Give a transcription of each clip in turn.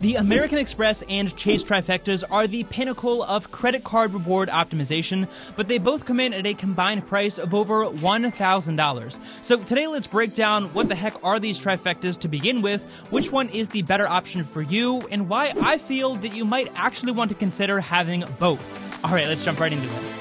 The American Express and Chase trifectas are the pinnacle of credit card reward optimization, but they both come in at a combined price of over $1,000. So today let's break down what the heck are these trifectas to begin with, which one is the better option for you, and why I feel that you might actually want to consider having both. Alright, let's jump right into it.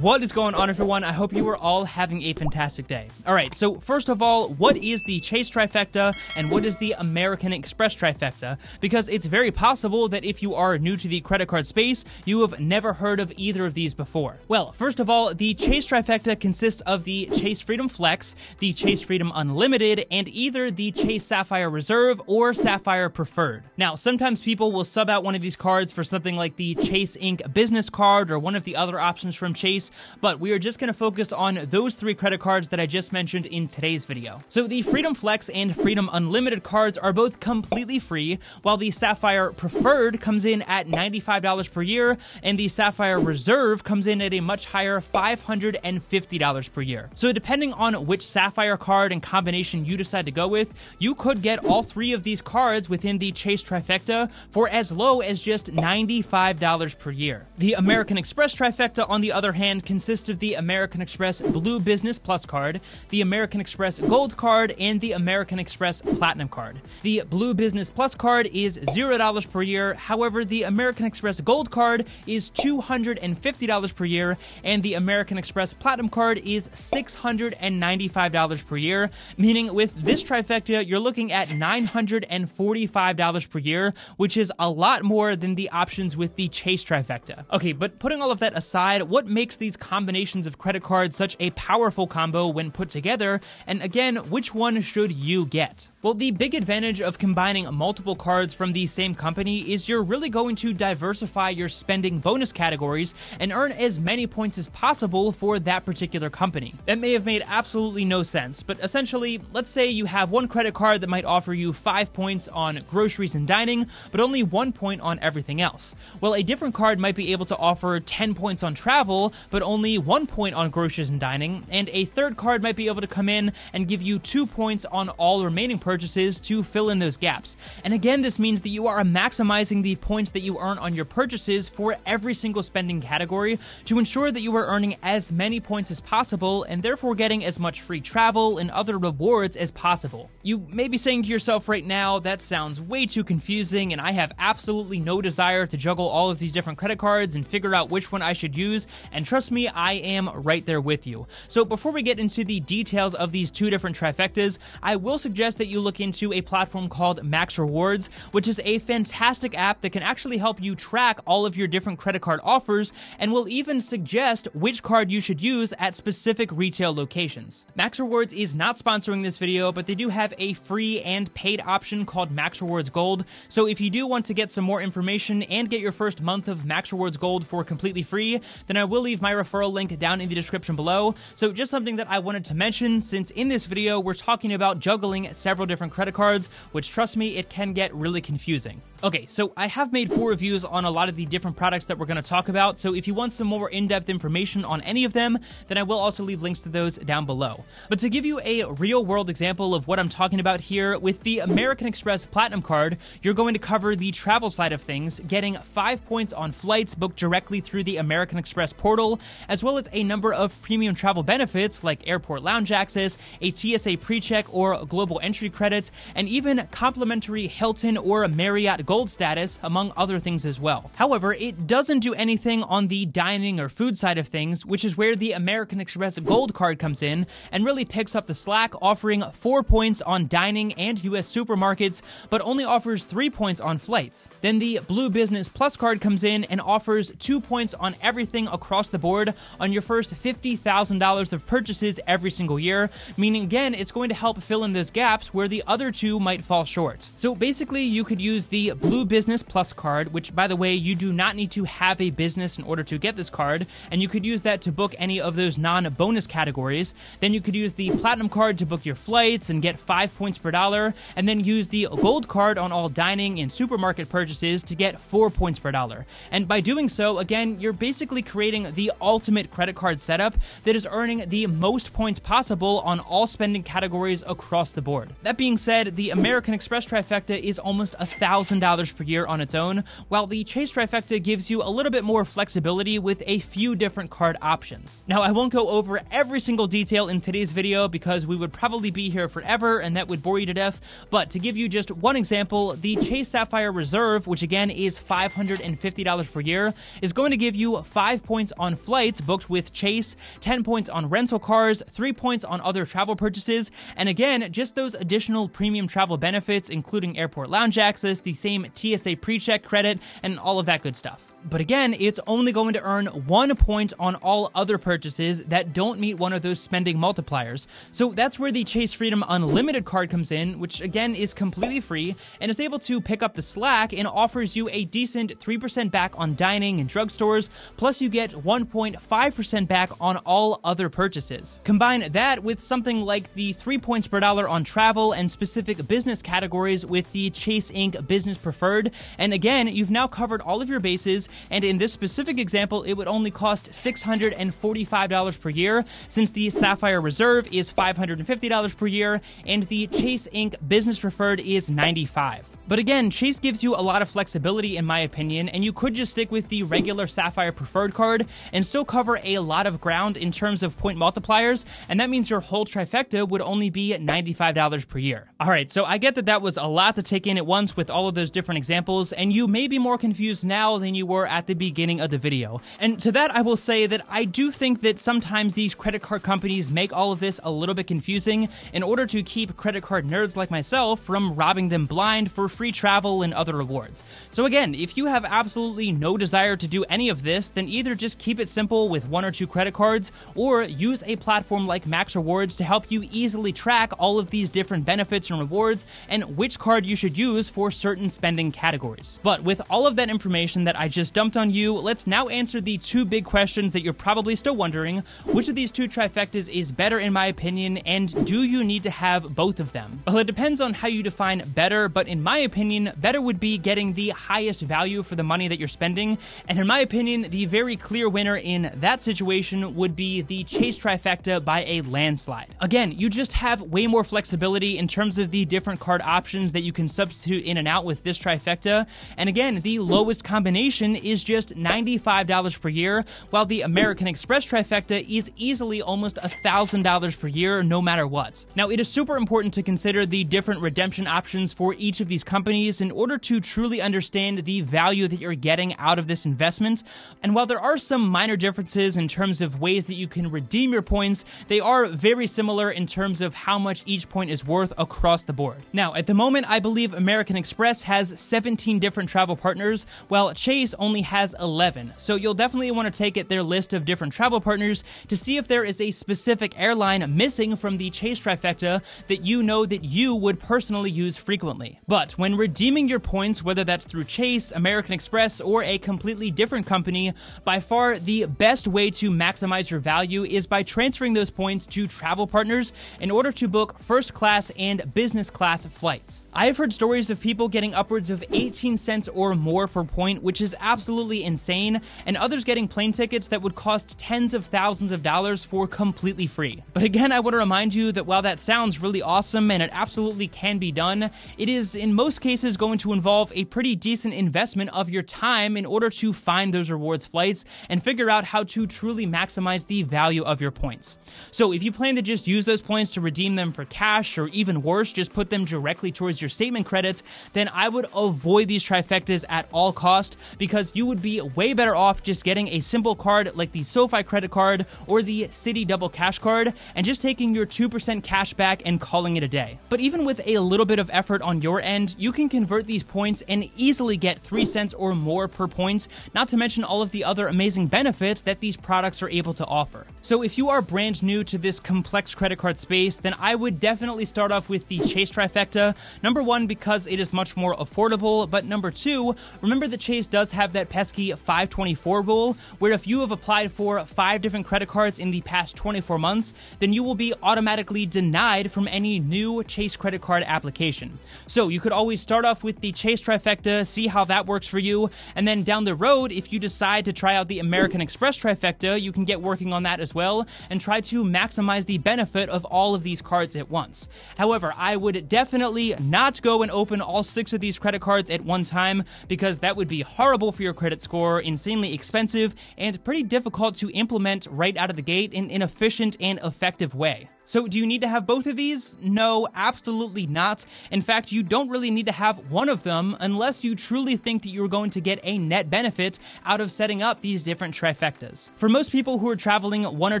What is going on, everyone? I hope you are all having a fantastic day. Alright, so first of all, what is the Chase trifecta and what is the American Express trifecta? Because it's very possible that if you are new to the credit card space, you have never heard of either of these before. Well, first of all, the Chase trifecta consists of the Chase Freedom Flex, the Chase Freedom Unlimited, and either the Chase Sapphire Reserve or Sapphire Preferred. Now, sometimes people will sub out one of these cards for something like the Chase Ink Business Card or one of the other options from Chase, but we are just going to focus on those three credit cards that I just mentioned in today's video. So the Freedom Flex and Freedom Unlimited cards are both completely free, while the Sapphire Preferred comes in at $95 per year, and the Sapphire Reserve comes in at a much higher $550 per year. So depending on which Sapphire card and combination you decide to go with, you could get all three of these cards within the Chase trifecta for as low as just $95 per year. The American Express trifecta, on the other hand, consists of the American Express Blue Business Plus card, the American Express Gold card, and the American Express Platinum card. The Blue Business Plus card is $0 per year, however, the American Express Gold card is $250 per year, and the American Express Platinum card is $695 per year, meaning with this trifecta, you're looking at $945 per year, which is a lot more than the options with the Chase trifecta. Okay, but putting all of that aside, what makes these combinations of credit cards such a powerful combo when put together, and again, which one should you get? Well, the big advantage of combining multiple cards from the same company is you're really going to diversify your spending bonus categories and earn as many points as possible for that particular company. That may have made absolutely no sense, but essentially, let's say you have one credit card that might offer you 5 points on groceries and dining, but only 1 point on everything else. Well, a different card might be able to offer 10 points on travel, but only 1 point on groceries and dining, and a third card might be able to come in and give you 2 points on all remaining purchases to fill in those gaps. And again, this means that you are maximizing the points that you earn on your purchases for every single spending category to ensure that you are earning as many points as possible and therefore getting as much free travel and other rewards as possible. You may be saying to yourself right now, that sounds way too confusing and I have absolutely no desire to juggle all of these different credit cards and figure out which one I should use, and trust me, I am right there with you. So before we get into the details of these two different trifectas, I will suggest that you look into a platform called Max Rewards, which is a fantastic app that can actually help you track all of your different credit card offers and will even suggest which card you should use at specific retail locations. Max Rewards is not sponsoring this video, but they do have a free and paid option called Max Rewards Gold, so if you do want to get some more information and get your first month of Max Rewards Gold for completely free, then I will leave my referral link down in the description below. So just something that I wanted to mention, since in this video we're talking about juggling several different credit cards, which trust me, it can get really confusing. Okay, so I have made 4 reviews on a lot of the different products that we're going to talk about, so if you want some more in-depth information on any of them, then I will also leave links to those down below. But to give you a real-world example of what I'm talking about here, with the American Express Platinum card, you're going to cover the travel side of things, getting 5 points on flights booked directly through the American Express portal, as well as a number of premium travel benefits like airport lounge access, a TSA PreCheck or global entry credits, and even complimentary Hilton or Marriott Gold status, among other things as well. However, it doesn't do anything on the dining or food side of things, which is where the American Express Gold card comes in and really picks up the slack, offering 4 points on dining and US supermarkets, but only offers 3 points on flights. Then the Blue Business Plus card comes in and offers 2 points on everything across the board on your first $50,000 of purchases every single year, meaning again, it's going to help fill in those gaps where the other two might fall short. So basically, you could use the Blue Business Plus card, which by the way, you do not need to have a business in order to get this card, and you could use that to book any of those non-bonus categories. Then you could use the Platinum card to book your flights and get 5 points per dollar, and then use the Gold card on all dining and supermarket purchases to get 4 points per dollar. And by doing so, again, you're basically creating the ultimate credit card setup that is earning the most points possible on all spending categories across the board. That being said, the American Express trifecta is almost $1,000 per year on its own, while the Chase trifecta gives you a little bit more flexibility with a few different card options. Now, I won't go over every single detail in today's video because we would probably be here forever and that would bore you to death, but to give you just one example, the Chase Sapphire Reserve, which again is $550 per year, is going to give you 5 points on flights booked with Chase, 10 points on rental cars, 3 points on other travel purchases, and again, just those additional premium travel benefits, including airport lounge access, the same TSA pre-check credit, and all of that good stuff. But again, it's only going to earn 1 point on all other purchases that don't meet one of those spending multipliers. So that's where the Chase Freedom Unlimited card comes in, which again is completely free and is able to pick up the slack and offers you a decent 3% back on dining and drugstores, plus you get 1.5% back on all other purchases. Combine that with something like the 3 points per dollar on travel and specific business categories with the Chase Inc. Business Preferred, and again, you've now covered all of your bases. And in this specific example, it would only cost $645 per year, since the Sapphire Reserve is $550 per year, and the Chase Inc. Business Preferred is $95. But again, Chase gives you a lot of flexibility in my opinion, and you could just stick with the regular Sapphire Preferred card and still cover a lot of ground in terms of point multipliers, and that means your whole trifecta would only be $95 per year. Alright, so I get that that was a lot to take in at once with all of those different examples, and you may be more confused now than you were at the beginning of the video. And to that I will say that I do think that sometimes these credit card companies make all of this a little bit confusing in order to keep credit card nerds like myself from robbing them blind for free travel and other rewards. So again, if you have absolutely no desire to do any of this, then either just keep it simple with 1 or 2 credit cards, or use a platform like Max Rewards to help you easily track all of these different benefits and rewards and which card you should use for certain spending categories. But with all of that information that I just dumped on you, let's now answer the 2 big questions that you're probably still wondering. Which of these 2 trifectas is better in my opinion, and do you need to have both of them? Well, it depends on how you define better, but in my opinion, better would be getting the highest value for the money that you're spending, and in my opinion, the very clear winner in that situation would be the Chase trifecta by a landslide. Again, you just have way more flexibility in terms of the different card options that you can substitute in and out with this trifecta, and again, the lowest combination is just $95 per year, while the American Express trifecta is easily almost $1,000 per year no matter what. Now, it is super important to consider the different redemption options for each of these companies in order to truly understand the value that you're getting out of this investment, and while there are some minor differences in terms of ways that you can redeem your points, they are very similar in terms of how much each point is worth across the board. Now, at the moment, I believe American Express has 17 different travel partners, while Chase only has 11, so you'll definitely want to take at their list of different travel partners to see if there is a specific airline missing from the Chase trifecta that you know that you would personally use frequently. But when redeeming your points, whether that's through Chase, American Express, or a completely different company, by far the best way to maximize your value is by transferring those points to travel partners in order to book first class and business class flights. I have heard stories of people getting upwards of 18 cents or more per point, which is absolutely insane, and others getting plane tickets that would cost tens of thousands of dollars for completely free. But again, I want to remind you that while that sounds really awesome and it absolutely can be done, it is in most cases going to involve a pretty decent investment of your time in order to find those rewards flights and figure out how to truly maximize the value of your points. So if you plan to just use those points to redeem them for cash, or even worse, just put them directly towards your statement credits, then I would avoid these trifectas at all cost, because you would be way better off just getting a simple card like the SoFi credit card or the Citi Double Cash card and just taking your 2% cash back and calling it a day. But even with a little bit of effort on your end, you can convert these points and easily get 3 cents or more per point, not to mention all of the other amazing benefits that these products are able to offer. So if you are brand new to this complex credit card space, then I would definitely start off with the Chase trifecta. Number 1, because it is much more affordable, but number 2, remember that Chase does have that pesky 524 rule, where if you have applied for 5 different credit cards in the past 24 months, then you will be automatically denied from any new Chase credit card application. So you could always always start off with the Chase trifecta, see how that works for you, and then down the road, if you decide to try out the American Express trifecta, you can get working on that as well and try to maximize the benefit of all of these cards at once. However, I would definitely not go and open all 6 of these credit cards at one time, because that would be horrible for your credit score, insanely expensive, and pretty difficult to implement right out of the gate in an efficient and effective way. So do you need to have both of these? No, absolutely not. In fact, you don't really need to have one of them unless you truly think that you're going to get a net benefit out of setting up these different trifectas. For most people who are traveling 1 or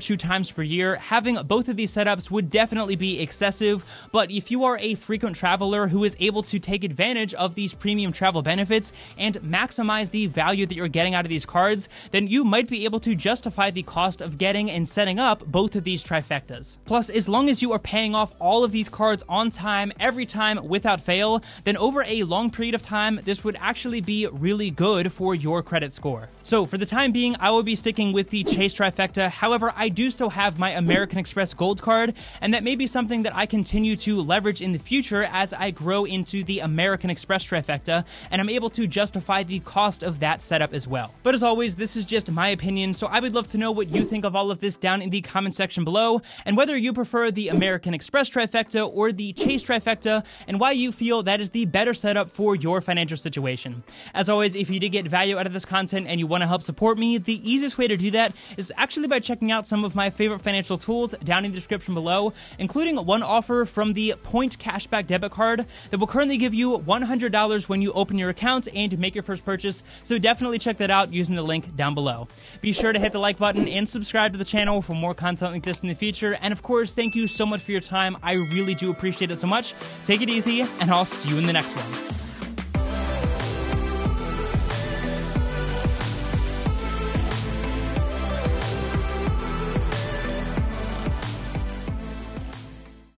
2 times per year, having both of these setups would definitely be excessive, but if you are a frequent traveler who is able to take advantage of these premium travel benefits and maximize the value that you're getting out of these cards, then you might be able to justify the cost of getting and setting up both of these trifectas. Plus, as long as you are paying off all of these cards on time, every time without fail, then over a long period of time, this would actually be really good for your credit score. So for the time being, I will be sticking with the Chase trifecta. However, I do still have my American Express Gold card, and that may be something that I continue to leverage in the future as I grow into the American Express trifecta, and I'm able to justify the cost of that setup as well. But as always, this is just my opinion, so I would love to know what you think of all of this down in the comment section below, and whether you prefer the American Express trifecta or the Chase trifecta, and why you feel that is the better setup for your financial situation. As always, if you did get value out of this content and you want to help support me, the easiest way to do that is actually by checking out some of my favorite financial tools down in the description below, including one offer from the Point Cashback debit card that will currently give you $100 when you open your account and make your first purchase, so definitely check that out using the link down below. Be sure to hit the like button and subscribe to the channel for more content like this in the future, and of course, thank you so much for your time. I really do appreciate it so much. Take it easy, and I'll see you in the next one.